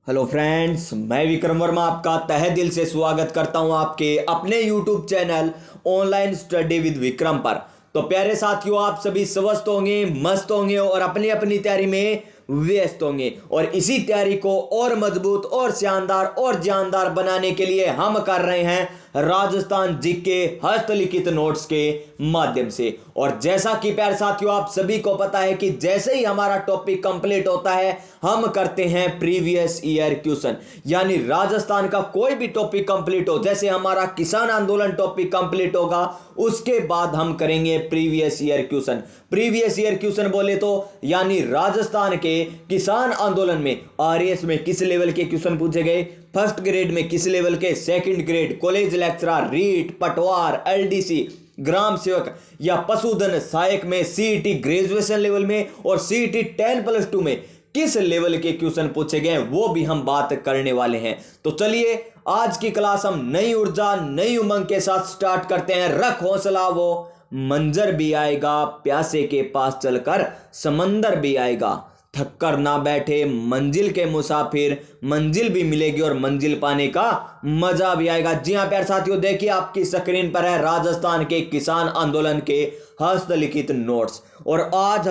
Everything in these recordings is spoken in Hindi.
हेलो फ्रेंड्स, मैं विक्रम वर्मा आपका तहे दिल से स्वागत करता हूं आपके अपने YouTube channel online study with Vikram पर। तो प्यारे साथियों, आप सभी स्वस्थ होंगे, मस्त होंगे और अपनी अपनी तैयारी में व्यस्त होंगे। और इसी तैयारी को और मजबूत और शानदार और जानदार बनाने के लिए हम कर रहे हैं राजस्थान जीके हस्तलिखित नोट्स के माध्यम से। और जैसा कि प्यारे साथियों, आप सभी को पता है कि जैसे ही हमारा टॉपिक कंप्लीट होता है हम करते हैं प्रीवियस ईयर क्वेश्चन। यानी राजस्थान का कोई भी टॉपिक कंप्लीट हो, जैसे हमारा किसान आंदोलन टॉपिक कंप्लीट होगा उसके बाद हम करेंगे previous year question. Previous year question बोले तो यानी राजस्थान के किसान आंदोलन में आरएएस में किस लेवल के क्वेश्चन पूछे गए, फर्स्ट ग्रेड में किस लेवल के, second grade, college lecturer, REET, पटवार, एलडीसी, ग्राम सेवक या पशुधन सहायक में, सीईटी ग्रेजुएशन लेवल में और सीईटी 10+2 में किस लेवल के क्वेश्चन पूछे गए वो भी हम बात करने वाले हैं। तो चलिए आज की क्लास हम नई ऊर्जा नई उमंग के साथ स्टार्ट करते हैं। रख हौसला, वो मंजर भी आएगा, प्यासे के पास चलकर समंदर भी आएगा। थक कर ना बैठे मंजिल के मुसाफिर, मंजिल भी मिलेगी और मंजिल पाने का मजा भी आएगा। जी हाँ प्यारे साथियों, देखिए आपकी स्क्रीन पर है राजस्थान के किसान आंदोलन के हस्तलिखित नोट्स। और आज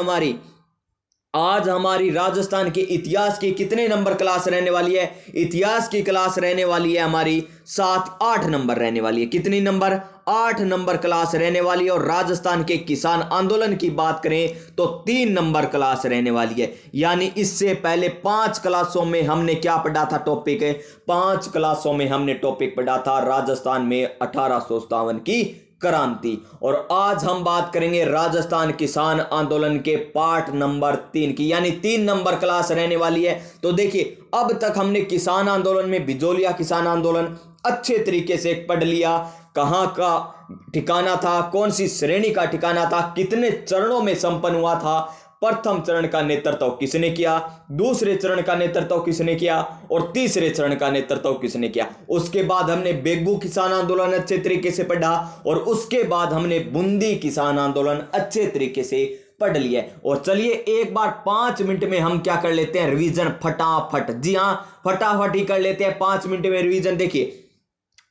हमारी राजस्थान के इतिहास की कितने नंबर क्लास रहने वाली है? इतिहास की क्लास रहने वाली है हमारी 7-8 नंबर रहने वाली है। कितनी नंबर? 8 नंबर क्लास रहने वाली है। और राजस्थान के किसान आंदोलन की बात करें तो 3 नंबर क्लास रहने वाली है। यानी इससे पहले 5 क्लासों में हमने क्या पढ़ा था टॉपिक? 5 क्लासों में हमने टॉपिक पढ़ा था राजस्थान में 1857 की क्रांति। और आज हम बात करेंगे राजस्थान किसान आंदोलन के पार्ट नंबर 3 की, यानी 3 नंबर क्लास रहने वाली है। तो देखिए अब तक हमने किसान आंदोलन में बिजोलिया किसान आंदोलन अच्छे तरीके से पढ़ लिया। कहां का ठिकाना था, कौन सी श्रेणी का ठिकाना था, कितने चरणों में संपन्न हुआ था, प्रथम चरण का नेतृत्व किसने किया, दूसरे चरण का नेतृत्व किसने किया और तीसरे चरण का नेतृत्व किसने किया। उसके बाद हमने बेगू किसान आंदोलन अच्छे तरीके से पढ़ा और उसके बाद हमने बूंदी किसान आंदोलन अच्छे तरीके से पढ़ लिया। और चलिए एक बार 5 मिनट में हम क्या कर लेते हैं, रिवीजन फटाफट। जी हां, फटाफट ही कर लेते हैं 5 मिनट में रिवीजन। देखिए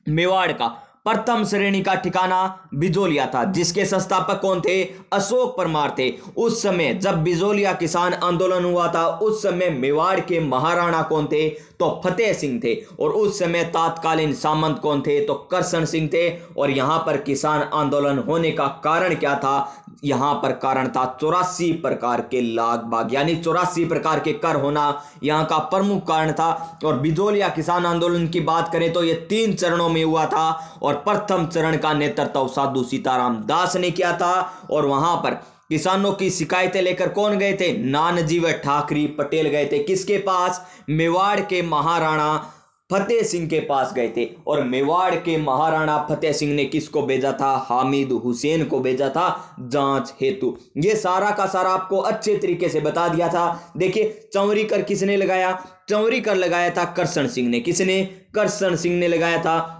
मेवाड़ का प्रथम श्रेणी का ठिकाना बिजोलिया था, जिसके संस्थापक कौन थे? अशोक परमार थे। उस समय जब बिजोलिया किसान आंदोलन हुआ था उस समय मेवाड़ के महाराणा कौन थे? तो फतेह सिंह थे। और उस समय तत्कालीन सामंत कौन थे? तो करशन सिंह थे। और यहां पर किसान आंदोलन होने का कारण क्या था? यहां पर कारण था 84 प्रकार के लाग बाग, यानी 84 प्रकार के कर होना यहां का प्रमुख कारण था। और बिजोलिया किसान आंदोलन की बात करें तो यह 3 चरणों में हुआ था और प्रथम चरण का नेतृत्व साधु सीताराम दास ने किया था। और वहां पर किसानों की शिकायतें लेकर कौन गए थे? नानाजी व ठाकरी पटेल गए थे। किसके पास? मेवाड़ के महाराणा फतेह सिंह के पास गए थे। और मेवाड़ के महाराणा फतेह सिंह ने किसको भेजा था? हामिद हुसैन को भेजा था जांच हेतु। ये सारा का सारा आपको अच्छे तरीके से बता दिया था। देखिए चौरी कर किसने लगाया? चौरी कर लगाया था करशन सिंह ने। किसने? करशन सिंह ने लगाया था।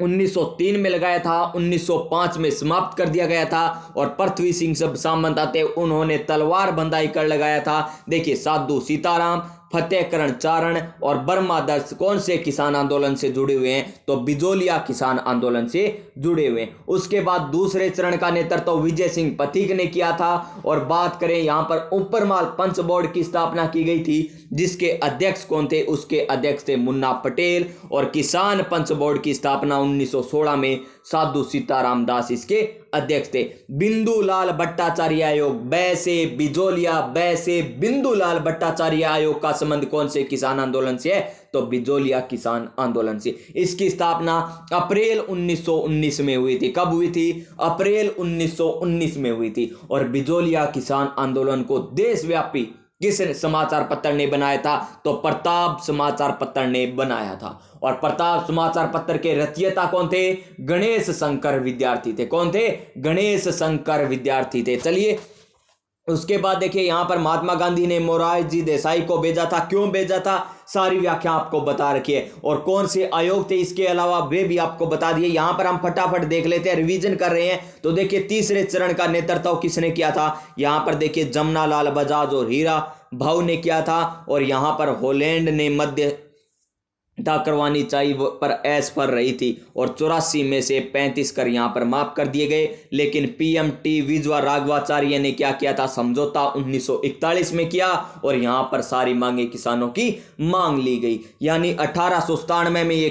1903 में लगाया था, 1905 में समाप्त कर दिया गया था। और पृथ्वी सिंह सब सामंत आते उन्होंने तलवार बंदाई कर लगाया था। देखिए साधु सीताराम, फतेहकरण चारण और बर्मादर्श कौन से किसान आंदोलन से जुड़े हुए हैं? तो बिजोलिया किसान आंदोलन से जुड़े हुए हैं। उसके बाद दूसरे चरण का नेतृत्व विजय सिंह पथिक ने किया था। और बात करें यहां पर ऊपरमाल पंच बोर्ड की स्थापना की गई थी, जिसके अध्यक्ष कौन थे? उसके अध्यक्ष थे मुन्ना पटेल। और किसान पंच बोर्ड की स्थापना 1916 में साधु सीताराम दास इसके अध्यक्ष थे। बिंदुलाल भट्टाचार्य आयोग, बैसे बिजोलिया बैसे बिंदुलाल भट्टाचार्य आयोग का संबंध कौन से किसान आंदोलन से है? तो बिजोलिया किसान आंदोलन से। इसकी स्थापना अप्रैल 1919 में हुई थी। कब हुई थी? अप्रैल 1919 में हुई थी। और बिजोलिया किसान आंदोलन को देशव्यापी किस समाचार पत्र ने बनाया था? तो प्रताप समाचार पत्र ने बनाया था। और प्रताप समाचार पत्र के रचयिता कौन थे? गणेश शंकर विद्यार्थी थे। कौन थे? गणेश शंकर विद्यार्थी थे। चलिए उसके बाद देखिए यहां पर महात्मा गांधी ने मोरारजी देसाई को भेजा था, क्यों भेजा था, सारी व्याख्या आपको बता रखी है। और कौन से आयोग थे इसके अलावा वे भी आपको बता दिए। यहां पर हम फटाफट देख लेते हैं, रिवीजन कर रहे हैं। तो देखिए तीसरे चरण का नेतृत्व किसने किया था, यहां पर देखिए जमनालाल बजाज और हीरा भाऊ ने किया था। और यहां पर हॉलैंड ने मध्य करवानी चाहिए पर एस पर रही थी, और 84 में से 35 कर यहां पर माफ कर दिए गए। लेकिन पीएमटी विजवा राघवाचार्य ने क्या किया था, समझौता 1941 में किया, और यहां पर सारी मांगे किसानों की मांग ली गई। यानी 1897 में ये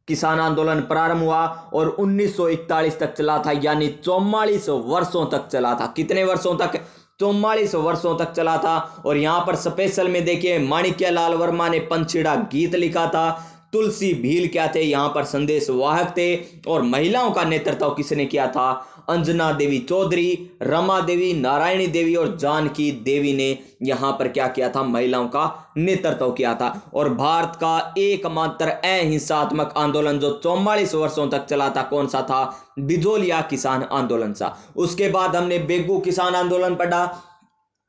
किसान आंदोलन प्रारंभ हुआ और 1941 तक चला था, यानी 44 वर्षों तक चला था। कितने वर्षों तक, 44 वर्षों तक चला था। और यहां पर स्पेशल में देखिए माणिक्य लाल वर्मा ने पंछीड़ा गीत लिखा था। तुलसी भील क्या थे, यहां पर संदेश वाहक थे। और महिलाओं का नेतृत्व किसने किया था, अंजना देवी चौधरी, रमा देवी, नारायणी देवी और जानकी देवी ने यहां पर क्या किया था, महिलाओं का नेतृत्व किया था। और भारत का एकमात्र अहिंसात्मक आंदोलन जो 44 वर्षों तक चला था, कौन सा था, बिजोलिया किसान आंदोलन सा। उसके बाद हमने बेगू किसान आंदोलन पढ़ा,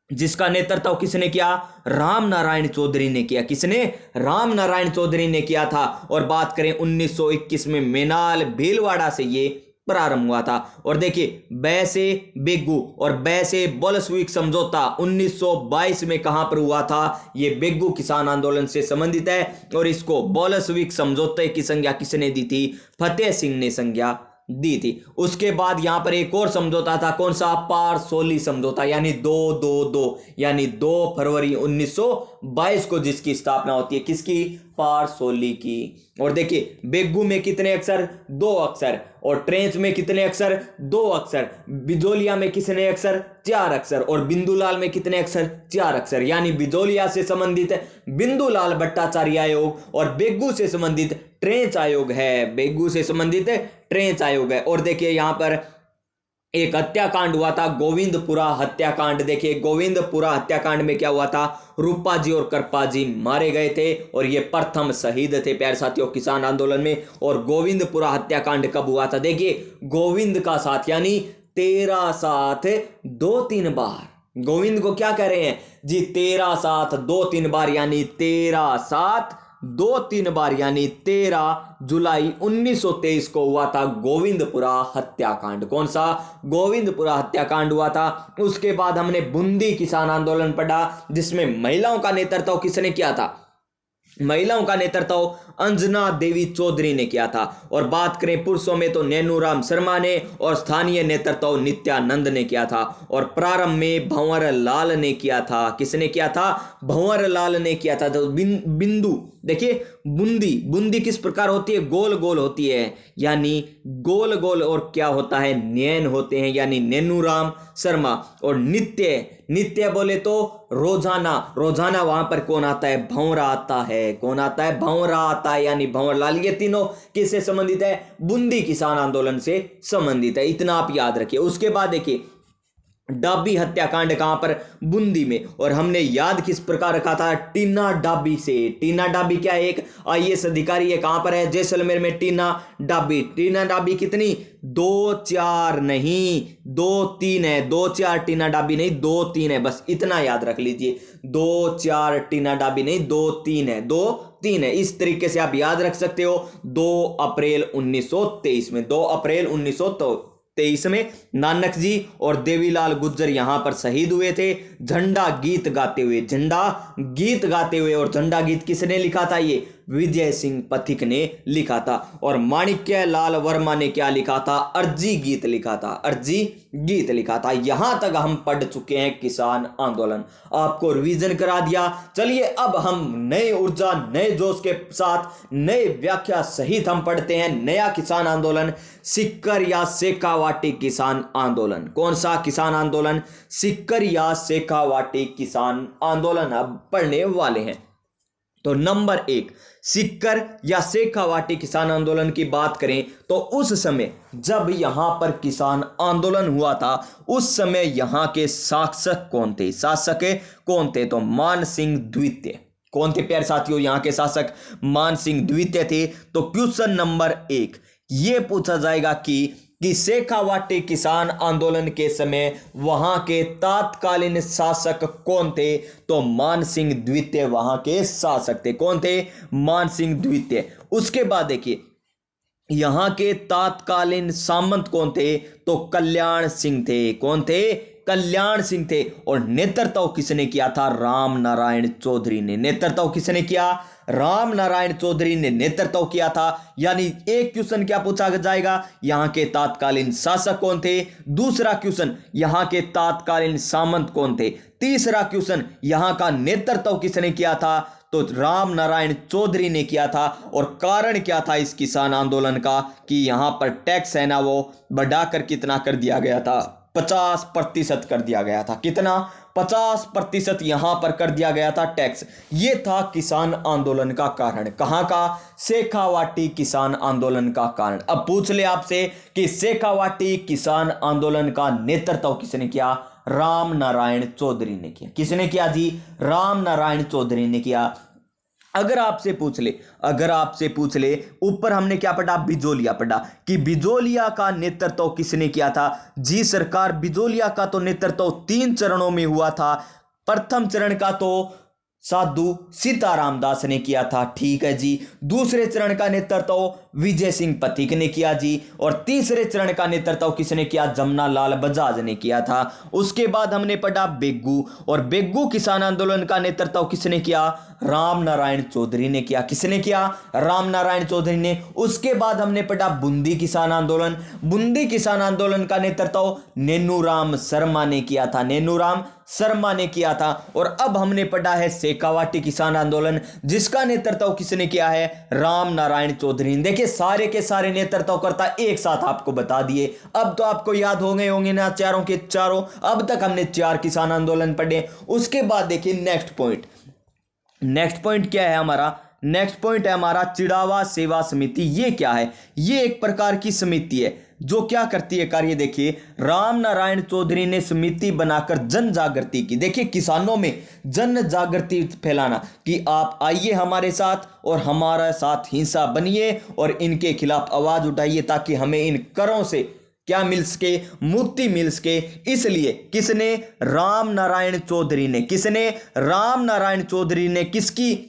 जिसका नेतृत्व किसने किया, राम नारायण चौधरी ने किया। किसने, राम नारायण चौधरी ने किया था। और बात करें 1921 में मेनाल भीलवाड़ा से ये प्रारंभ हुआ था। और देखिए बैसे बेगू और बैसे बोल्शेविक समझौता 1922 में कहां पर हुआ था, ये बेगू किसान आंदोलन से संबंधित है। और इसको बोल्शेविक समझौते की संज्ञा किसने दी थी, फतेह सिंह ने संज्ञा दी थी। उसके बाद यहां पर एक और समझौता था, कौन सा, पारसोली समझौता, यानी 2-2-2, यानी 2 फरवरी 1922 को जिसकी स्थापना होती है, किसकी, पारसोली की। और देखिए बेगू में कितने अक्षर, 2 अक्षर, और ट्रेंच में कितने अक्षर, 2 अक्षर, बिजोलिया में कितने अक्षर, 4 अक्षर, और बिंदुलाल में कितने अक्षर, 4 अक्षर। यानी बिजोलिया से संबंधित बिंदुलाल भट्टाचार्य आयोग और बेगू से संबंधित ट्रेंच आयोग है, बेगू से संबंधित ट्रेंच आयोग है। और देखिए यहां पर एक हत्याकांड हुआ था, गोविंदपुरा हत्याकांड। देखिए गोविंदपुरा हत्याकांड में क्या हुआ था, रूपा जी और कृपा जी मारे गए थे, और ये प्रथम शहीद थे प्यारे साथियों किसान आंदोलन में। और गोविंदपुरा हत्याकांड कब हुआ था, देखिए गोविंद का साथ, यानी तेरा साथ 2-3 बार, गोविंद को क्या कह रहे हैं जी, तेरा साथ 2-3 बार, यानी तेरा साथ 2-3 बार, यानी 13 जुलाई 1923 को हुआ था गोविंदपुरा हत्याकांड। कौन सा, गोविंदपुरा हत्याकांड हुआ था। उसके बाद हमने बूंदी किसान आंदोलन पढ़ा, जिसमें महिलाओं का नेतृत्व किसने किया था, महिलाओं का नेतृत्व अंजना देवी चौधरी ने किया था। और बात करें पुरुषों में तो नैनूराम शर्मा ने, और स्थानीय नेतृत्व नित्यानंद ने किया था। और प्रारंभ में भंवर लाल ने किया था, किसने किया था, भंवर लाल ने किया था। तो बिंदु देखिए, बूंदी किस प्रकार होती है, गोल गोल होती है, यानी गोल गोल, और क्या होता है, नैन होते हैं, यानी नैनूराम शर्मा। और नित्य बोले तो रोजाना, वहां पर कौन आता है, भंवरा आता है, कौन आता है, भंवरा आता है, यानी भंवर लाल। ये तीनों किससे संबंधित है, बूंदी किसान आंदोलन से संबंधित है, इतना आप याद रखिए। उसके बाद देखिए डाबी हत्याकांड कहां पर, बूंदी में। और हमने याद किस प्रकार रखा था, टीना डाबी से। टीना डाबी क्या है, एक आईएएस अधिकारी है, कहां पर है, जैसलमेर में। टीना डाबी कितनी, 2-4 नहीं 2-3 है, 2-4 टीना डाबी नहीं, 2-3 है, बस इतना याद रख लीजिए, 2-4 टीना डाबी नहीं, 2-3 है, 2-3 है। इस तरीके से आप याद रख सकते हो। 2 अप्रैल 1923 में, 2 अप्रैल 1923 में नानक जी और देवीलाल गुज्जर यहां पर शहीद हुए थे, झंडा गीत गाते हुए। और झंडा गीत किसने लिखा था, ये विजय सिंह पथिक ने लिखा था। और माणिक्य लाल वर्मा ने क्या लिखा था, अर्जी गीत लिखा था। यहां तक हम पढ़ चुके हैं किसान आंदोलन, आपको रिवीजन करा दिया। चलिए अब हम नए ऊर्जा, नए जोश के साथ, नए व्याख्या सहित हम पढ़ते हैं नया किसान आंदोलन, सिक्कर या शेखावाटी किसान आंदोलन। कौन सा किसान आंदोलन, सिक्कर या शेखावाटी किसान आंदोलन अब पढ़ने वाले हैं। तो नंबर 1, सिक्कर या शेखावाटी किसान आंदोलन की बात करें तो उस समय जब यहां पर किसान आंदोलन हुआ था, उस समय यहां के शासक कौन थे, तो मान सिंह द्वितीय। कौन थे प्यारे साथियों यहां के शासक, मान सिंह द्वितीय थे। तो क्वेश्चन नंबर 1 ये पूछा जाएगा कि कि शेखावाटी किसान आंदोलन के समय वहां के तत्कालीन शासक कौन थे? तो मानसिंह द्वितीय वहां के शासक थे। कौन थे? मानसिंह द्वितीय। उसके बाद देखिए यहां के तत्कालीन सामंत कौन थे? तो कल्याण सिंह थे। कौन थे? कल्याण सिंह थे। और नेतृत्व किसने किया था? राम नारायण चौधरी ने। नेतृत्व किसने किया? राम नारायण चौधरी ने नेतृत्व किया था। यानी एक क्वेश्चन क्या पूछा जाएगा? यहां के तत्कालीन शासक कौन थे? दूसरा क्वेश्चन यहां के तत्कालीन सामंत कौन थे? तीसरा क्वेश्चन यहां का नेतृत्व किसने किया था? तो राम नारायण चौधरी ने किया था। और कारण क्या था इस किसान आंदोलन का? कि यहां पर टैक्स है ना वो बढ़ाकर कितना कर दिया गया था? 50% कर दिया गया था। कितना? 50% यहां पर कर दिया गया था टैक्स। यह था किसान आंदोलन का कारण। कहां का? शेखावाटी किसान आंदोलन का कारण। अब पूछ ले आपसे कि शेखावाटी किसान आंदोलन का नेतृत्व किसने किया? राम नारायण चौधरी ने किया। किसने किया जी? राम नारायण चौधरी ने किया। अगर आपसे पूछ ले ऊपर हमने क्या पढ़ा? बिजोलिया पढ़ा कि बिजोलिया का नेतृत्व किसने किया था? जी सरकार, बिजोलिया का तो नेतृत्व 3 चरणों में हुआ था। प्रथम चरण का तो साधु सीताराम दास ने किया था। ठीक है जी। दूसरे चरण का नेतृत्व विजय सिंह पथिक ने किया जी। और तीसरे चरण का नेतृत्व किसने किया? जमना लाल बजाज ने किया था। उसके बाद हमने पढ़ा बेग्गू, और बेग्गू किसान आंदोलन का नेतृत्व किसने किया? राम नारायण चौधरी ने किया। किसने किया? राम नारायण चौधरी ने। उसके बाद हमने पढ़ा बूंदी किसान आंदोलन। बूंदी किसान आंदोलन का नेतृत्व नेनूराम शर्मा ने किया था। नेनूराम शर्मा ने किया था। और अब हमने पढ़ा है शेखावाटी किसान आंदोलन, जिसका नेतृत्व किसने किया है? राम नारायण चौधरी ने। देखिए सारे के सारे नेतृत्वकर्ता एक साथ आपको बता दिए। अब तो आपको याद हो गए होंगे ना चारों के चारों। अब तक हमने 4 किसान आंदोलन पढ़े। उसके बाद देखिए नेक्स्ट पॉइंट क्या है हमारा? नेक्स्ट पॉइंट है हमारा चिड़ावा सेवा समिति। ये क्या है? ये एक प्रकार की समिति है जो क्या करती है कार्य? देखिए राम नारायण चौधरी ने समिति बनाकर जन जागृति की। देखिए किसानों में जन जागृति फैलाना कि आप आइए हमारे साथ और हमारे साथ हिंसा बनिए और इनके खिलाफ आवाज उठाइए ताकि हमें इन करों से क्या मिल सके? मुक्ति मिल सके। इसलिए किसने? राम नारायण चौधरी ने। किसने? राम नारायण चौधरी ने किसकी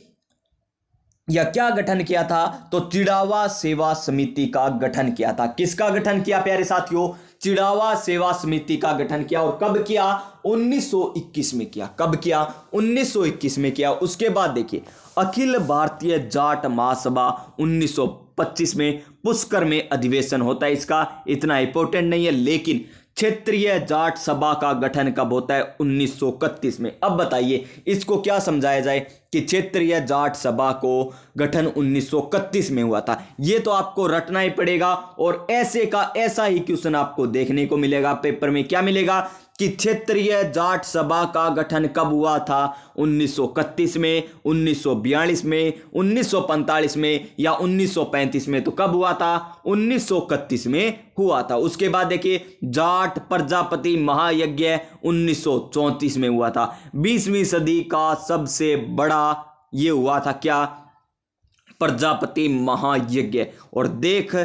या क्या गठन किया था? तो चिड़ावा सेवा समिति का गठन किया था। किसका गठन किया प्यारे साथियों? चिड़ावा सेवा समिति का गठन किया। और कब किया? 1921 में किया। कब किया? 1921 में किया। उसके बाद देखिए अखिल भारतीय जाट महासभा 1925 में पुष्कर में अधिवेशन होता है। इसका इतना इंपॉर्टेंट नहीं है, लेकिन क्षेत्रीय जाट सभा का गठन कब होता है? 1931 में। अब बताइए इसको क्या समझाया जाए कि क्षेत्रीय जाट सभा को गठन 1931 में हुआ था। ये तो आपको रटना ही पड़ेगा। और ऐसे का ऐसा ही क्वेश्चन आपको देखने को मिलेगा पेपर में। क्या मिलेगा? कि क्षेत्रीय जाट सभा का गठन कब हुआ था? 1931 में, 1942 में, 1945 में या 1935 में? तो कब हुआ था? 1931 में हुआ था। उसके बाद देखिए जाट प्रजापति महायज्ञ 1934 में हुआ था। 20वीं सदी का सबसे बड़ा ये हुआ था क्या? प्रजापति महायज्ञ। और देख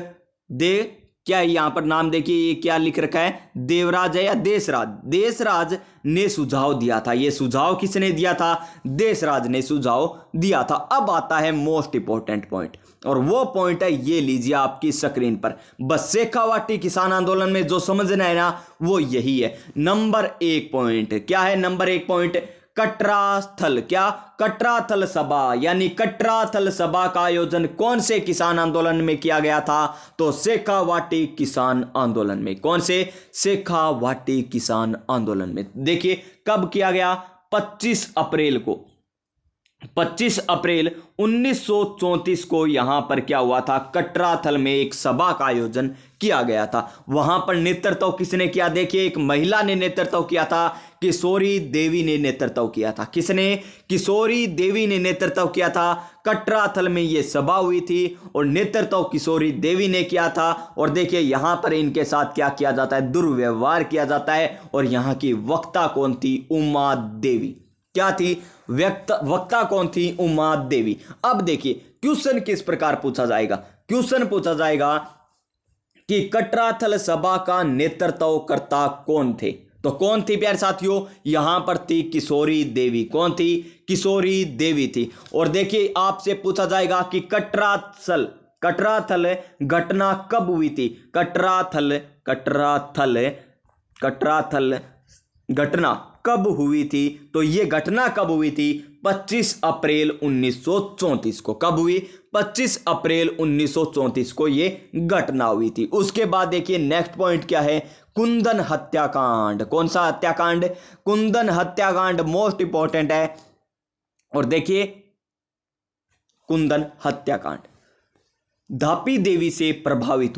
क्या यहां पर नाम देखिए, ये क्या लिख रखा है? देवराज है या देशराज? देशराज ने सुझाव दिया था। ये सुझाव किसने दिया था? देशराज ने सुझाव दिया था। अब आता है मोस्ट इंपॉर्टेंट पॉइंट, और वो पॉइंट है ये लीजिए आपकी स्क्रीन पर। बस शेखावाटी किसान आंदोलन में जो समझना है ना वो यही है। नंबर 1 पॉइंट क्या है? नंबर 1 पॉइंट कटरा स्थल। क्या? कटरा थल सभा, यानी कटरा थल सभा का आयोजन कौन से किसान आंदोलन में किया गया था? तो शेखावाटी किसान आंदोलन में। कौन से? शेखावाटी किसान आंदोलन में। देखिए कब किया गया? 25 अप्रैल को। 25 अप्रैल 1934 को यहां पर क्या हुआ था? कटरा थल में एक सभा का आयोजन किया गया था। वहां पर नेतृत्व किसने किया? देखिए एक महिला ने नेतृत्व किया था। किशोरी देवी ने नेतृत्व किया था। किसने? किशोरी देवी ने नेतृत्व किया था। कटरा थल में यह सभा हुई थी और नेतृत्व किशोरी देवी ने किया था। और देखिए यहां पर इनके साथ क्या किया जाता है? दुर्व्यवहार किया जाता है। और यहां की वक्ता कौन थी? उमा देवी। क्या थी? वक्ता कौन थी? उमा देवी। अब देखिए क्वेश्चन किस प्रकार पूछा जाएगा? क्वेश्चन पूछा जाएगा कि कटराथल सभा का नेतृत्व करता कौन थे? तो कौन थी प्यारे साथियों? यहां पर थी किशोरी देवी। कौन थी? किशोरी देवी थी। और देखिए आपसे पूछा जाएगा कि कटराथल घटना कब हुई थी? कटराथल घटना कब हुई थी? तो यह घटना कब हुई थी? 25 अप्रैल 1934 को। कब हुई? 25 अप्रैल 1934 को यह घटना हुई थी। उसके बाद देखिए नेक्स्ट पॉइंट क्या है? कुंदन हत्याकांड। कौन सा हत्याकांड? कुंदन हत्याकांड मोस्ट इंपॉर्टेंट है। और देखिए कुंदन हत्याकांड धापी देवी से प्रभावित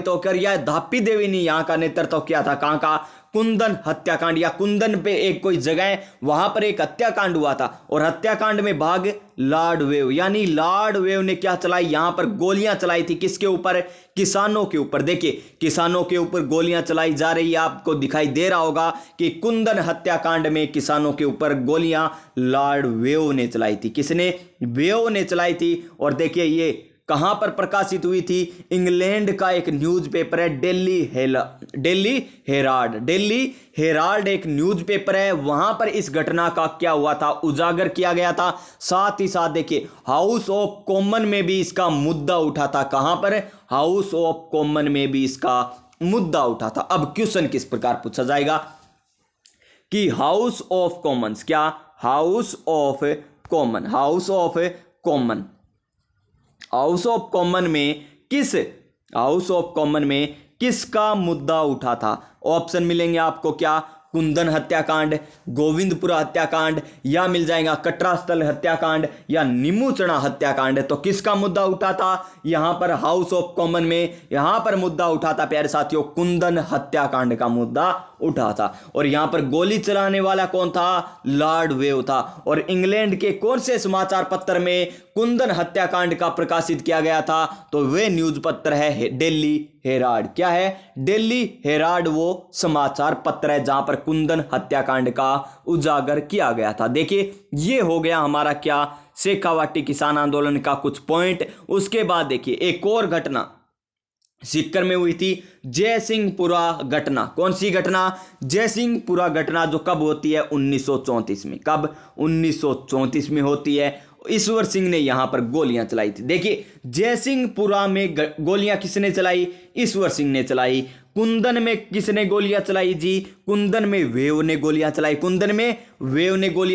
होकर या धापी देवी ने यहां का नेतृत्व किया था। कहां का? कुंदन हत्याकांड, या कुंदन पे एक कोई जगह है वहां पर एक हत्याकांड हुआ था। और हत्याकांड में भाग लॉर्ड वेव, यानी लॉर्ड वेव ने क्या चलाई? यहां पर गोलियां चलाई थी। किसके ऊपर? किसानों के ऊपर। देखिए किसानों के ऊपर गोलियां चलाई जा रही है। आपको दिखाई दे रहा होगा कि कुंदन हत्याकांड में किसानों के ऊपर गोलियां लॉर्ड वेव ने चलाई थी। किसने? वेव ने चलाई थी। और देखिए ये कहां पर प्रकाशित हुई थी? इंग्लैंड का एक न्यूज़पेपर है डेली हेराल्ड। डेली हेराल्ड एक न्यूज़पेपर है, वहां पर इस घटना का क्या हुआ था? उजागर किया गया था। साथ ही साथ देखिए हाउस ऑफ कॉमन में भी इसका मुद्दा उठा था। कहां पर? हाउस ऑफ कॉमन में भी इसका मुद्दा उठा था। अब क्वेश्चन किस प्रकार पूछा जाएगा कि हाउस ऑफ कॉमन्स क्या? हाउस ऑफ कॉमन में किसका मुद्दा उठा था? ऑप्शन मिलेंगे आपको क्या? कुंदन हत्याकांड, गोविंदपुरा हत्याकांड, या मिल जाएगा कटरास्थल हत्याकांड, या नीमूचना हत्याकांड। तो किसका मुद्दा उठा था यहां पर? हाउस ऑफ कॉमन में यहां पर मुद्दा उठा था प्यारे साथियों, कुंदन हत्याकांड का मुद्दा उठा था। और यहां पर गोली चलाने वाला कौन था? लॉर्ड वेव था। और इंग्लैंड के कौन से समाचार पत्र में कुंदन हत्याकांड का प्रकाशित किया गया था? तो वे न्यूज पत्र है डेली हेराल्ड। क्या है? डेली हेराल्ड वो समाचार पत्र है जहां पर कुंदन हत्याकांड का उजागर किया गया था। देखिए ये हो गया हमारा क्या? शेखावाटी किसान आंदोलन का कुछ पॉइंट। उसके बाद देखिए एक और घटना सीकर में हुई थी, जयसिंहपुरा घटना। कौन सी घटना? जयसिंहपुरा घटना, जो कब होती है? 1934 में। कब? 1934 में होती है। ईश्वर सिंह ने यहां पर गोलियां चलाई थी। देखिए जयसिंहपुरा में गोलियां किसने चलाई? ईश्वर सिंह ने चलाई। कुंदन में किसने गोलियां चलाई जी? कुंदन में वेव ने गोलियां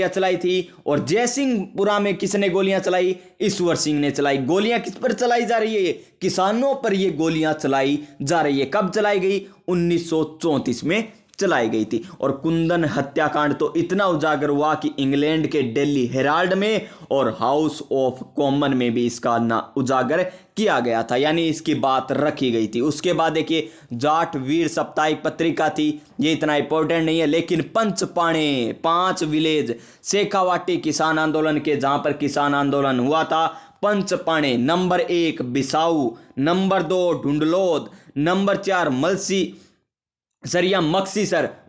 चलाई थी। और जयसिंहपुरा में किसने गोलियां चलाई? ईश्वर सिंह ने चलाई। गोलियां किस पर चलाई जा रही है? किसानों पर ये गोलियां चलाई जा रही है। कब चलाई गई? 1934 में चलाई गई थी। और कुंदन हत्याकांड तो इतना उजागर हुआ कि इंग्लैंड के डेली हेराल्ड में और हाउस ऑफ कॉमन में भी इसका ना उजागर किया गया था, यानी इसकी बात रखी गई थी। उसके बाद देखिए जाट वीर साप्ताहिक पत्रिका थी, ये इतना इंपॉर्टेंट नहीं है, लेकिन पंचपाणे 5 विलेज शेखावाटी किसान आंदोलन के जहां पर किसान आंदोलन हुआ था, पंचपाणे नंबर 1 बिसाऊ, नंबर 2 ढूंढलोद, नंबर 4 मक्सीसर,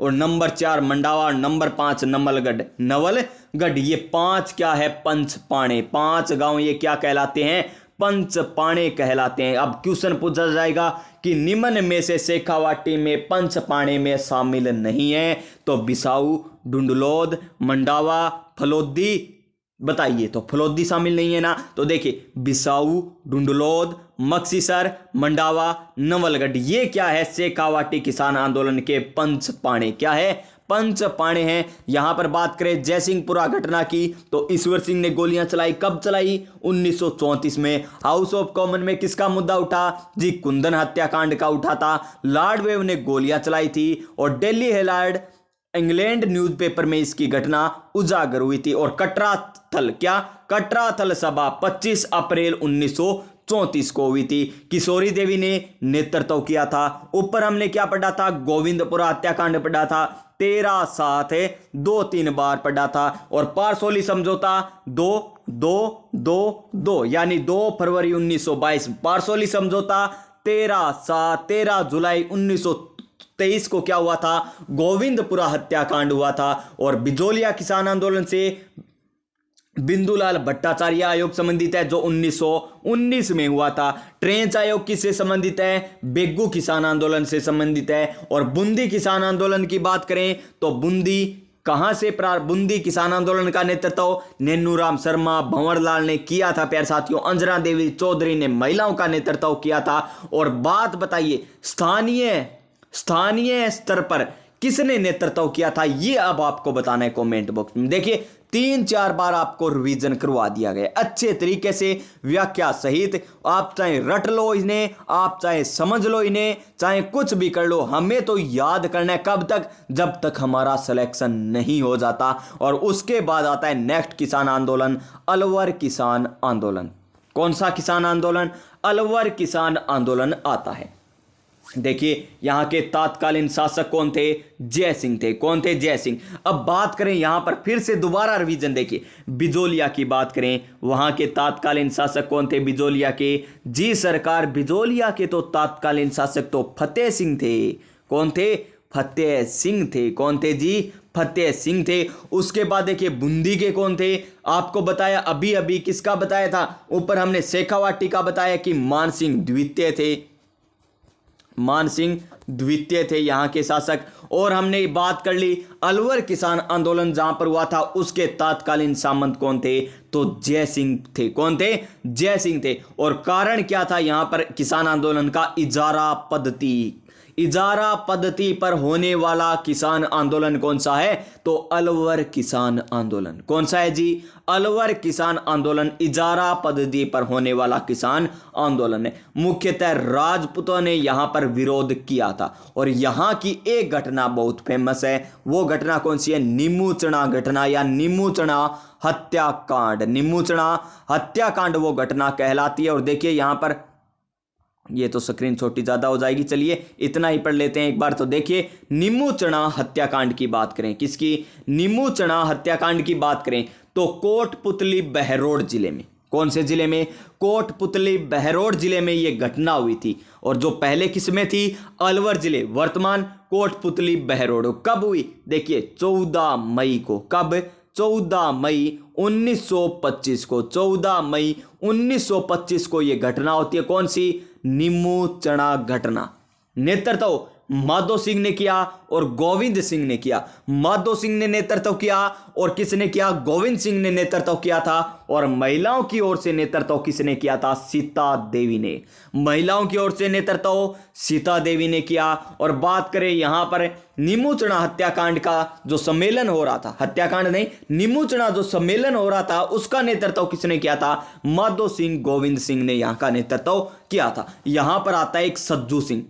और नंबर 4 मंडावा, नंबर 5 नवलगढ़। ये 5 क्या है? पंचपाणे। 5 गांव ये क्या कहलाते हैं? पंचपाणे कहलाते हैं। अब क्वेश्चन पूछा जाएगा कि निम्न में से शेखावाटी में पंचपाणे में शामिल नहीं है, तो बिसाऊ, ढूंढलोद, मंडावा, फलोदी, बताइए। तो फलोदी शामिल नहीं है ना। तो देखिए बिसाऊ, ढूंढलोद, मक्सीसर, मंडावा, नवलगढ़, ये क्या है? शेखावाटी किसान आंदोलन के पंचपाणे। क्या है? पंचपाणे हैं। यहां पर बात करें जयसिंहपुरा घटना की, तो ईश्वर सिंह ने गोलियां चलाई। कब चलाई? 1934 में। हाउस ऑफ कॉमन में किसका मुद्दा उठा जी? कुंदन हत्याकांड का उठा था। लॉर्ड वेव ने गोलियां चलाई थी। और डेली हेराल्ड इंग्लैंड न्यूज़पेपर में इसकी घटना उजागर हुई थी। और कटराथल सभा 25 अप्रैल 1934 को हुई थी। किशोरी देवी ने नेतृत्व किया था। ऊपर हमने क्या पढ़ा था? गोविंदपुरा हत्याकांड पढ़ा था। 13 साथ 2-3 बार पढ़ा था। और पारसोली समझौता 2-2-2-2, यानी 2 फरवरी 1922। पारसोली समझौता 13 जुलाई 1923 को क्या हुआ था? गोविंदपुरा हत्याकांड हुआ था। और बिजोलिया किसान आंदोलन से बिंदुलाल भट्टाचार्य आयोग संबंधित है, जो 1919 में हुआ था। ट्रेंच आयोग किससे संबंधित है? बेगू किसान आंदोलन से संबंधित है। और बूंदी किसान आंदोलन की बात करें तो बूंदी कहां से बूंदी किसान आंदोलन का नेतृत्व नेन्नूराम शर्मा भंवरलाल ने किया था प्यारे साथियों। अंजना देवी चौधरी ने महिलाओं का नेतृत्व किया था। और बात बताइए स्थानीय स्तर पर किसने नेतृत्व किया था, ये अब आपको बताना है कमेंट बॉक्स में। देखिए 3-4 बार आपको रिवीजन करवा दिया गया अच्छे तरीके से व्याख्या सहित। आप चाहे रट लो इन्हें, आप चाहे समझ लो इन्हें, चाहे कुछ भी कर लो, हमें तो याद करना है। कब तक? जब तक हमारा सिलेक्शन नहीं हो जाता। और उसके बाद आता है नेक्स्ट किसान आंदोलन, अलवर किसान आंदोलन। कौन सा किसान आंदोलन? अलवर किसान आंदोलन आता है। देखिए यहां के तात्कालीन शासक कौन थे? जय सिंह थे। कौन थे? जय सिंह। अब बात करें यहां पर फिर से दोबारा रिवीजन, देखिए बिजोलिया की बात करें, वहां के तात्कालीन शासक कौन थे बिजोलिया के? जी सरकार, बिजोलिया के तो तात्कालीन शासक तो फतेह सिंह थे। कौन थे? फतेह सिंह थे। कौन थे जी? फतेह सिंह थे। उसके बाद देखिए बूंदी के कौन थे? आपको बताया अभी किसका बताया था? ऊपर हमने शेखावाटी का बताया कि मान सिंह द्वितीय थे। मान सिंह द्वितीय थे यहाँ के शासक। और हमने बात कर ली अलवर किसान आंदोलन जहां पर हुआ था, उसके तात्कालीन सामंत कौन थे? तो जय सिंह थे। कौन थे? जय सिंह थे। और कारण क्या था यहां पर किसान आंदोलन का? इजारा पद्धति पर होने वाला किसान आंदोलन कौन सा है? तो अलवर किसान आंदोलन। कौन सा है जी? अलवर किसान आंदोलन इजारा पद्धति पर होने वाला किसान आंदोलन है। मुख्यतः राजपूतों ने यहां पर विरोध किया था। और यहां की एक घटना बहुत फेमस है, वो घटना कौन सी है? नीमूचना घटना या नीमूचना हत्याकांड। नीमूचना हत्याकांड वो घटना कहलाती है। और देखिए यहां पर ये तो स्क्रीन छोटी ज्यादा हो जाएगी, चलिए इतना ही पढ़ लेते हैं एक बार। तो देखिए नीमूचना हत्याकांड की बात करें, किसकी? नीमूचना हत्याकांड की बात करें तो कोटपुतली बहरोड जिले में। कौन से जिले में? कोटपुतली बहरोड जिले में ये घटना हुई थी। और जो पहले किसमें थी? अलवर जिले, वर्तमान कोटपुतली बहरोड। कब हुई? देखिए 14 मई को। कब? 14 मई 1925 को। 14 मई 1925 को यह घटना होती है। कौन सी? नीमूचना घटना। नेतृत्व माधो सिंह ने किया और गोविंद सिंह ने किया। माधो सिंह ने नेतृत्व किया और किसने किया? गोविंद सिंह ने नेतृत्व किया था। और महिलाओं की ओर से नेतृत्व किसने किया था? सीता देवी ने। महिलाओं की ओर से नेतृत्व सीता देवी ने किया। और बात करें यहां पर नीमूचना हत्याकांड का जो सम्मेलन हो रहा था, हत्याकांड नहीं, नीमूचना जो सम्मेलन हो रहा था, उसका नेतृत्व किसने किया था? माधो सिंह गोविंद सिंह ने यहां का नेतृत्व किया था। यहां पर आता है एक सज्जू सिंह।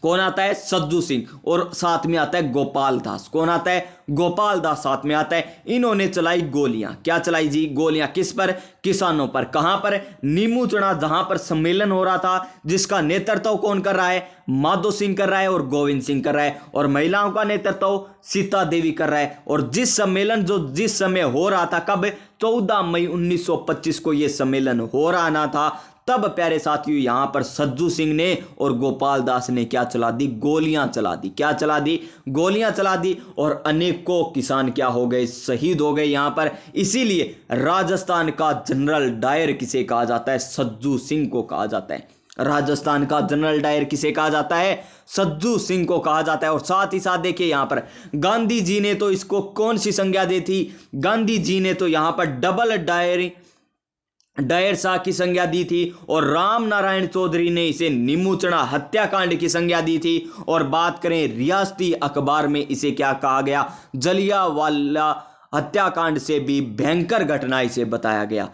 कौन आता है? सज्जू सिंह। और साथ में आता है गोपाल दास। कौन आता है? गोपाल दास साथ में आता है। इन्होंने चलाई गोलियां। क्या चलाई जी? गोलियां। किस पर? किसानों पर। कहां पर? नीमूचना जहां पर सम्मेलन हो रहा था, जिसका नेतृत्व कौन कर रहा है? माधो सिंह कर रहा है और गोविंद सिंह कर रहा है। और महिलाओं का नेतृत्व सीता देवी कर रहा है। और जिस सम्मेलन जो जिस समय हो रहा था, कब? 14 मई 1925 को यह सम्मेलन हो रहा ना था, तब प्यारे साथियों यहां पर सज्जू सिंह ने और गोपाल दास ने क्या चला दी? गोलियां चला दी। क्या चला दी? गोलियां चला दी। और अनेकों किसान क्या हो गए? शहीद हो गए यहां पर। इसीलिए राजस्थान का जनरल डायर किसे कहा जाता है? सज्जू सिंह को कहा जाता है। राजस्थान का जनरल डायर किसे कहा जाता है? सज्जू सिंह को कहा जाता है। और साथ ही साथ देखिए यहां पर गांधी जी ने तो इसको कौन सी संज्ञा दी थी? गांधी जी ने तो यहां पर डबल डायर शाह की संज्ञा दी थी। और राम नारायण चौधरी ने इसे नीमूचना हत्याकांड की संज्ञा दी थी। और बात करें रियासती अखबार में इसे क्या कहा गया? जलियांवाला हत्याकांड से भी भयंकर घटना इसे बताया गया।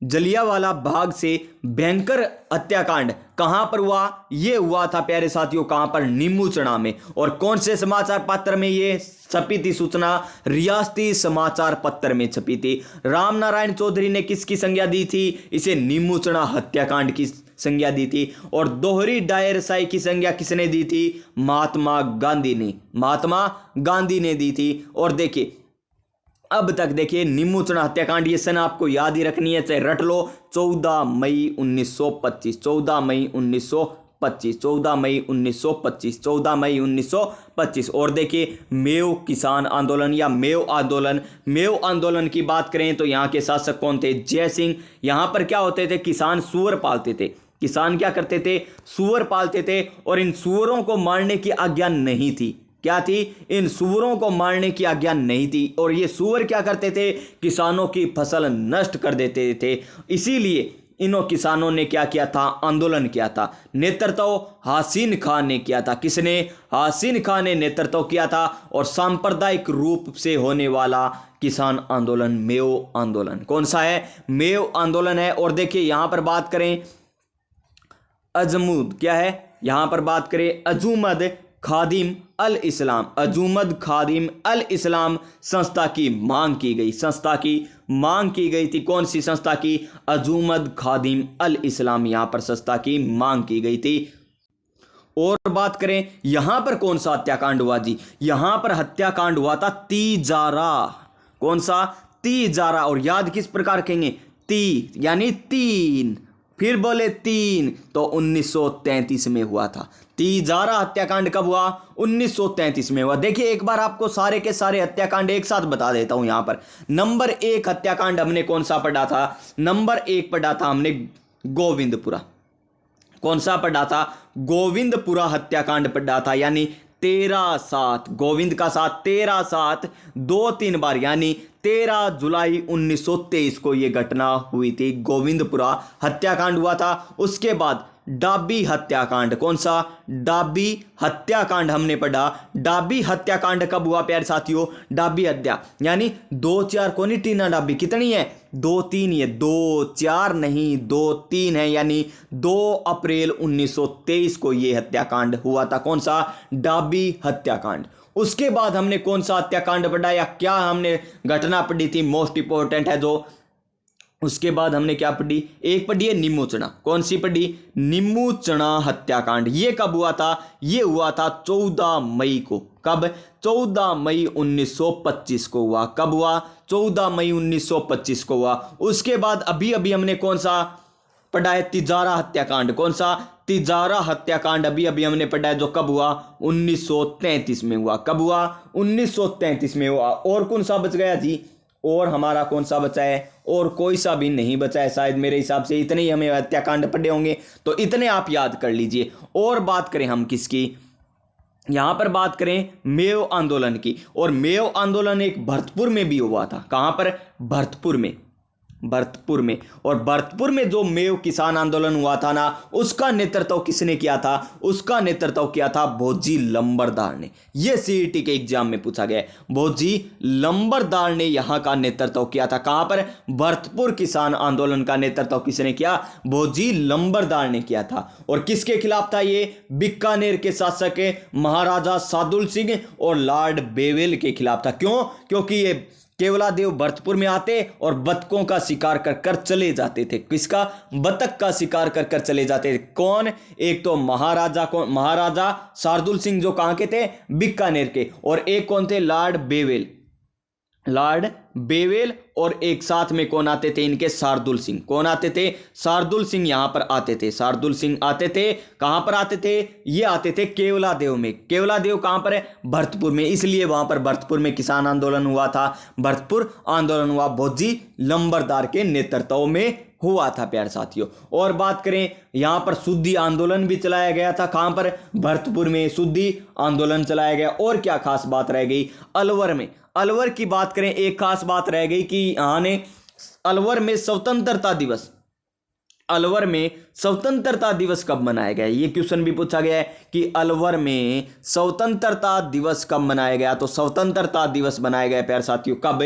जलियांवाला बाग से भयंकर हत्याकांड कहां पर हुआ? यह हुआ था प्यारे साथियों, कहां पर? नीमूचना में। और कौन से समाचार पत्र में यह छपी थी सूचना? रियासती समाचार पत्र में छपी थी। राम नारायण चौधरी ने किसकी संज्ञा दी थी? इसे नीमूचना हत्याकांड की संज्ञा दी थी। और दोहरी डायरशाही की संज्ञा किसने दी थी? महात्मा गांधी ने दी थी। और देखिए अब तक देखिए नीमूचना हत्याकांड, ये सन आपको याद ही रखनी है, चाहे रट लो, 14 मई 1925। 14 मई 1925 1925, 14 मई 1925, 14 मई 1925। और देखिए मेव किसान आंदोलन या मेव आंदोलन की बात करें तो यहाँ के शासक कौन थे? जय सिंह। यहाँ पर क्या होते थे? किसान सूअर पालते थे। किसान क्या करते थे? सूअर पालते थे और इन सूअरों को मारने की आज्ञा नहीं थी। क्या थी? इन सूअरों को मारने की आज्ञा नहीं थी और ये सूअर क्या करते थे? किसानों की फसल नष्ट कर देते थे। इसीलिए इन्हों किसानों ने क्या किया था? आंदोलन किया था। नेतृत्व हासिन खान ने किया था। किसने? हासिन खान ने नेतृत्व किया था। और सांप्रदायिक रूप से होने वाला किसान आंदोलन मेव आंदोलन कौन सा है? मेव आंदोलन है। और देखिए यहां पर बात करें अजमुद क्या है? यहां पर बात करें अजूमद खादिम अल इस्लाम, अजूमद खादिम अल इस्लाम संस्था की मांग की गई। संस्था की मांग की गई थी। कौन सी संस्था की? अजूमद खादिम अल इस्लाम, यहां पर संस्था की मांग की गई थी। और बात करें यहां पर कौन सा हत्याकांड हुआ जी? यहां पर हत्याकांड हुआ था तीजारा। कौन सा? तीजारा। और याद किस प्रकार कहेंगे? ती यानी तीन, फिर बोले तीन, तो 1933 में हुआ था। तीजारा हत्याकांड कब हुआ? 1933 में हुआ। देखिए एक बार आपको सारे के सारे हत्याकांड एक साथ बता देता हूं। यहां पर नंबर 1 हत्याकांड हमने कौन सा पढ़ा था? नंबर 1 पढ़ा था हमने गोविंदपुरा। कौन सा पढ़ा था? गोविंदपुरा हत्याकांड पढ़ा था। यानी 13/7, गोविंद का 7, 13/7 2-3 बार, यानी 13 जुलाई 1923 को यह घटना हुई थी। गोविंदपुरा हत्याकांड हुआ था। उसके बाद डाबी हत्याकांड। कौन सा? डाबी हत्याकांड हमने पढ़ा। डाबी हत्याकांड कब हुआ प्यारे साथियों? डाबी हत्या यानी 2-4 को नहीं, टीना डाबी कितनी है? 2-3 ये 2-4 नहीं 2-3 है। यानी 2 अप्रैल 1923 को यह हत्याकांड हुआ था। कौन सा? डाबी हत्याकांड। उसके बाद हमने कौन सा हत्याकांड पढ़ा या क्या हमने घटना पढ़ी थी? मोस्ट इंपॉर्टेंट है जो। उसके बाद हमने क्या पढ़ी? एक पढ़ी है नीमूचना। कौन सी पढ़ी? नीमूचना हत्याकांड। ये कब हुआ था? ये हुआ था 14 मई को। कब? 14 मई 1925 को हुआ। कब हुआ? 14 मई 1925 को हुआ। उसके बाद अभी अभी हमने कौन सा पढ़ा है? तिजारा हत्याकांड। कौन सा? तिजारा हत्याकांड अभी अभी हमने पढ़ा है, जो कब हुआ? 1933 में हुआ। कब हुआ? 1933 में हुआ। और कौन सा बच गया जी? और हमारा कौन सा बचा है? और कोई सा भी नहीं बचा है शायद, मेरे हिसाब से इतने ही हमें हत्याकांड पढ़े होंगे, तो इतने आप याद कर लीजिए। और बात करें हम किसकी? यहां पर बात करें मेव आंदोलन की। और मेव आंदोलन एक भरतपुर में भी हुआ था। कहां पर? भरतपुर में। भरतपुर में। और भरतपुर में जो मेव किसान आंदोलन हुआ था ना, उसका नेतृत्व किसने किया था? उसका नेतृत्व किया था भोजी लंबरदार ने। यह सीईटी के एग्जाम में पूछा गया है। भोजी लंबरदार ने यहां का नेतृत्व किया था। कहां पर? भरतपुर किसान आंदोलन का नेतृत्व किसने किया? भोजी लंबरदार ने किया था। और किसके खिलाफ था ये? बीकानेर के शासक महाराजा सादुल सिंह और लॉर्ड बेवेल के खिलाफ था। क्यों? क्योंकि ये केवलादेव भरतपुर में आते और बतकों का शिकार कर कर चले जाते थे। किसका? बतख का शिकार कर कर चले जाते थे। कौन? एक तो महाराजा शार्दुल सिंह जो कहां के थे? बीकानेर के। और एक कौन थे? Lord Wavell. Lord Wavell. और एक साथ में कौन आते थे इनके? शार्दुल सिंह। कौन आते थे? शार्दुल सिंह यहां पर आते थे। शार्दुल सिंह आते थे। कहां पर आते थे? ये आते थे केवलादेव में। केवलादेव कहां पर है? भरतपुर में। इसलिए वहां पर भरतपुर में किसान आंदोलन हुआ था। भरतपुर आंदोलन हुआ भोजी लंबरदार के नेतृत्व में हुआ था प्यारे साथियों। और बात करें यहां पर शुद्धि आंदोलन भी चलाया गया था। कहां पर? भरतपुर में शुद्धि आंदोलन चलाया गया। और क्या खास बात रह गई? अलवर में। अलवर की बात करें, एक खास बात रह गई कि यहां ने अलवर में स्वतंत्रता दिवस, अलवर में स्वतंत्रता दिवस कब मनाया गया? ये क्वेश्चन भी पूछा गया है कि अलवर में स्वतंत्रता दिवस कब मनाया गया। तो स्वतंत्रता दिवस मनाया गया प्यारे साथियों कब?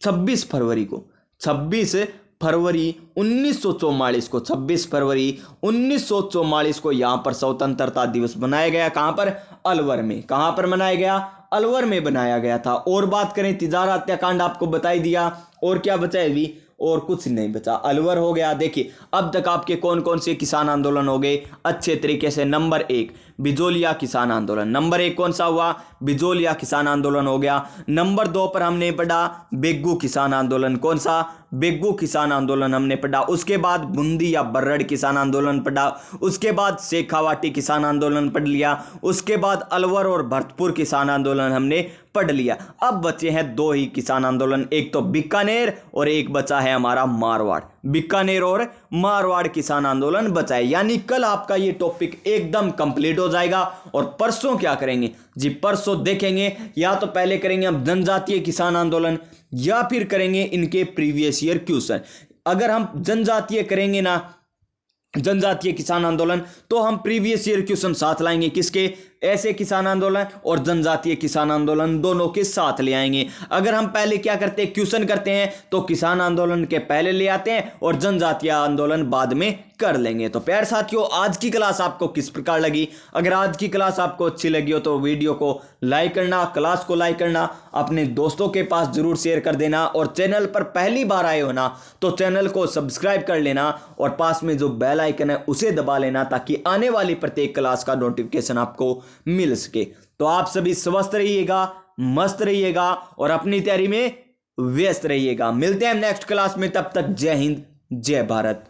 26 फरवरी को। 26 फरवरी 1944 को। 26 फरवरी 1944 को यहां पर स्वतंत्रता दिवस मनाया गया। कहां पर? अलवर में। कहां पर मनाया गया? अलवर में बनाया गया था। और बात करें तिजारा हत्याकांड आपको बता ही दिया। और क्या बचा है भी? और कुछ नहीं बचा। अलवर हो गया। देखिए अब तक आपके कौन कौन से किसान आंदोलन हो गए अच्छे तरीके से। नंबर 1 बिजोलिया किसान आंदोलन। नंबर 1 कौन सा हुआ? बिजोलिया किसान आंदोलन हो गया। नंबर 2 पर हमने पढ़ा बेग्गू किसान आंदोलन। कौन सा? बेग्गू किसान आंदोलन हमने पढ़ा। उसके बाद बूंदी या बर्रड़ किसान आंदोलन पढ़ा। उसके बाद शेखावाटी किसान आंदोलन पढ़ लिया। उसके बाद अलवर और भरतपुर किसान आंदोलन हमने पढ़ लिया। अब बचे हैं 2 ही किसान आंदोलन, एक तो बीकानेर और एक बचा है हमारा मारवाड़। बीकानेर और मारवाड़ किसान आंदोलन बचा है। यानी कल आपका ये टॉपिक एकदम कंप्लीट हो जाएगा। और परसों क्या करेंगे जी? परसों देखेंगे या तो पहले करेंगे हम जनजातीय किसान आंदोलन या फिर करेंगे इनके प्रीवियस ईयर क्वेश्चन। अगर हम जनजातीय करेंगे ना, जनजातीय किसान आंदोलन, तो हम प्रीवियस ईयर क्वेश्चन साथ लाएंगे। किसके? ऐसे किसान आंदोलन और जनजातीय किसान आंदोलन दोनों के साथ ले आएंगे। अगर हम पहले क्या करते हैं, क्वेश्चन करते हैं, तो किसान आंदोलन के पहले ले आते हैं और जनजातीय आंदोलन बाद में कर लेंगे। तो प्यारे साथियों, आज की क्लास आपको किस प्रकार लगी? अगर आज की क्लास आपको अच्छी लगी हो तो वीडियो को लाइक करना, क्लास को लाइक करना, अपने दोस्तों के पास जरूर शेयर कर देना। और चैनल पर पहली बार आए हो ना तो चैनल को सब्सक्राइब कर लेना और पास में जो बेल आइकन है उसे दबा लेना, ताकि आने वाली प्रत्येक क्लास का नोटिफिकेशन आपको मिल सके। तो आप सभी स्वस्थ रहिएगा, मस्त रहिएगा और अपनी तैयारी में व्यस्त रहिएगा। मिलते हैं नेक्स्ट क्लास में, तब तक जय हिंद, जय भारत।